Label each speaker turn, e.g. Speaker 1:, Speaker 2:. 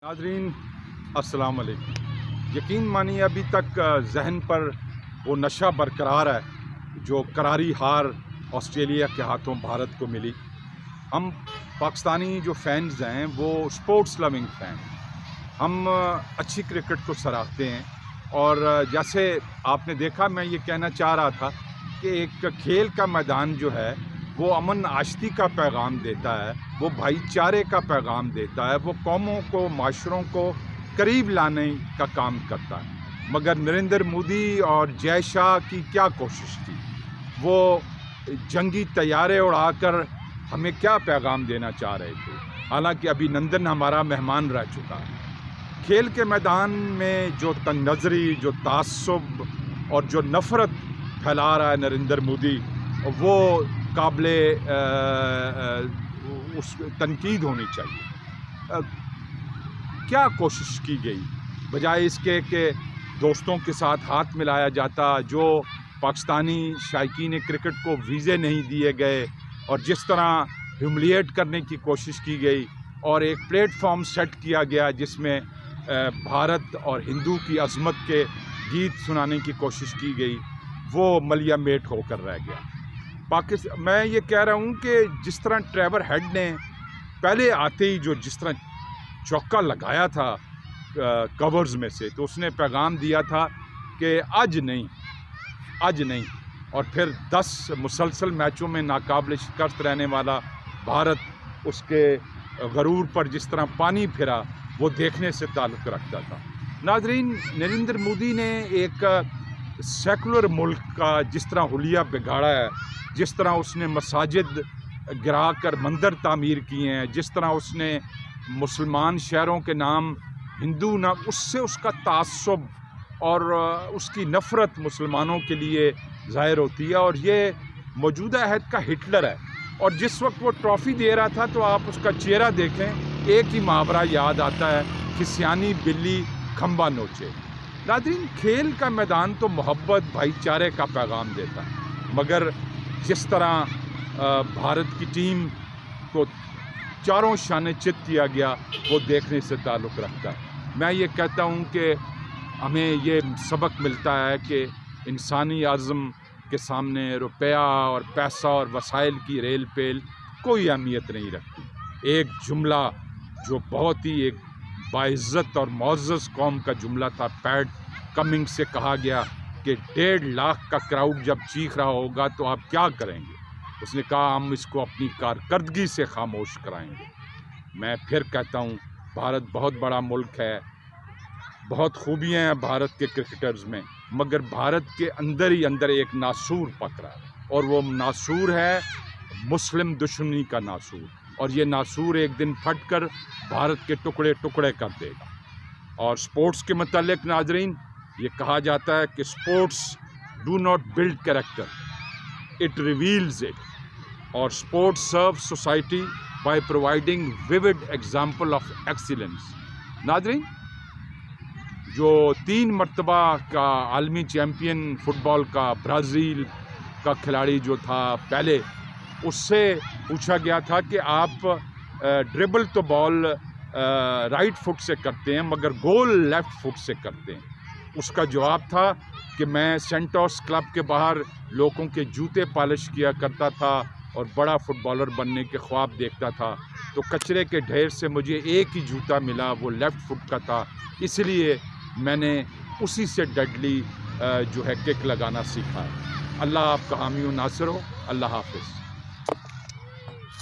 Speaker 1: ناظرین السلام علیکم۔ یقین مانیے ابھی تک ذہن پر وہ نشہ برقرار ہے جو کراری ہار آسٹریلیا کے ہاتھوں بھارت کو ملی۔ ہم پاکستانی جو فینز ہیں وہ سپورٹس لوننگ فین، ہم اچھی کرکٹ کو سراہتے ہیں، اور جیسے آپ نے دیکھا، میں یہ کہنا چاہ رہا تھا کہ ایک کھیل کا میدان جو ہے وہ امن آشتی کا پیغام دیتا ہے، وہ بھائی چارے کا پیغام دیتا ہے، وہ قوموں کو، معاشروں کو قریب لانے کا کام کرتا ہے۔ مگر نریندر مودی اور جے شاہ کی کیا کوشش تھی؟ وہ جنگی طیارے اڑا کر ہمیں کیا پیغام دینا چاہ رہے تھے؟ حالانکہ ابھی نندن ہمارا مہمان رہ چکا ہے۔ کھیل کے میدان میں جو تنگ نظری، جو تعصب اور جو نفرت پھیلا رہا ہے نریندر مودی، وہ قابل اس تنقید ہونی چاہیے۔ کیا کوشش کی گئی بجائے اس کے کہ دوستوں کے ساتھ ہاتھ ملایا جاتا؟ جو پاکستانی شائقین کرکٹ کو ویزے نہیں دیے گئے اور جس طرح ہیوملیٹ کرنے کی کوشش کی گئی، اور ایک پلیٹ فارم سیٹ کیا گیا جس میں بھارت اور ہندو کی عظمت کے گیت سنانے کی کوشش کی گئی، وہ ملیا میٹ ہو کر رہ گیا۔ میں یہ کہہ رہا ہوں کہ جس طرح ٹریور ہیڈ نے پہلے آتے ہی جس طرح چوکا لگایا تھا کورز میں سے، تو اس نے پیغام دیا تھا کہ آج نہیں، اور پھر 10 مسلسل میچوں میں ناقابل شکست رہنے والا بھارت اس کے غرور پر جس طرح پانی پھرا، وہ دیکھنے سے تعلق رکھتا تھا۔ ناظرین، نریندر مودی نے ایک سیکولر ملک کا جس طرح حلیہ بگاڑا ہے، جس طرح اس نے مساجد گرا کر مندر تعمیر کیے ہیں، جس طرح اس نے مسلمان شہروں کے نام ہندو نام، اس سے اس کا تعصب اور اس کی نفرت مسلمانوں کے لیے ظاہر ہوتی ہے، اور یہ موجودہ عہد کا ہٹلر ہے۔ اور جس وقت وہ ٹرافی دے رہا تھا تو آپ اس کا چہرہ دیکھیں، ایک ہی محاورہ یاد آتا ہے کہ سیانی بلی کھمبا نوچے۔ ناظرین، کھیل کا میدان تو محبت، بھائی چارے کا پیغام دیتا ہے، مگر جس طرح بھارت کی ٹیم کو چاروں شانے چت کیا گیا، وہ دیکھنے سے تعلق رکھتا ہے۔ میں یہ کہتا ہوں کہ ہمیں یہ سبق ملتا ہے کہ انسانی عزم کے سامنے روپیہ اور پیسہ اور وسائل کی ریل پیل کوئی اہمیت نہیں رکھتی۔ ایک جملہ جو بہت ہی ایک باعزت اور معزز قوم کا جملہ تھا، پیٹ کمنگ سے کہا گیا کہ 1.5 لاکھ کا کراؤڈ جب چیخ رہا ہوگا تو آپ کیا کریں گے؟ اس نے کہا ہم اس کو اپنی کارکردگی سے خاموش کرائیں گے۔ میں پھر کہتا ہوں، بھارت بہت بڑا ملک ہے، بہت خوبیاں ہیں بھارت کے کرکٹرز میں، مگر بھارت کے اندر ہی اندر ایک ناسور پکڑا ہے، اور وہ ناسور ہے مسلم دشمنی کا ناسور، اور یہ ناسور ایک دن پھٹ کر بھارت کے ٹکڑے ٹکڑے کر دے گا۔ اور سپورٹس کے متعلق ناظرین، یہ کہا جاتا ہے کہ sports do not build character, it reveals it, اور sports serve society by providing vivid example of excellence. ناظرین، جو 3 مرتبہ کا عالمی چیمپئن فٹ بال کا برازیل کا کھلاڑی جو تھا پہلے، اس سے پوچھا گیا تھا کہ آپ ڈربل تو بال رائٹ فٹ سے کرتے ہیں مگر گول لیفٹ فٹ سے کرتے ہیں۔ اس کا جواب تھا کہ میں سینٹوس کلب کے باہر لوگوں کے جوتے پالش کیا کرتا تھا اور بڑا فٹ بالر بننے کے خواب دیکھتا تھا، تو کچرے کے ڈھیر سے مجھے ایک ہی جوتا ملا، وہ لیفٹ فٹ کا تھا، اس لیے میں نے اسی سے ڈیڈلی جو ہے کک لگانا سیکھا ہے۔ اللہ آپ کا حامی و ناصر ہو۔ اللہ حافظ۔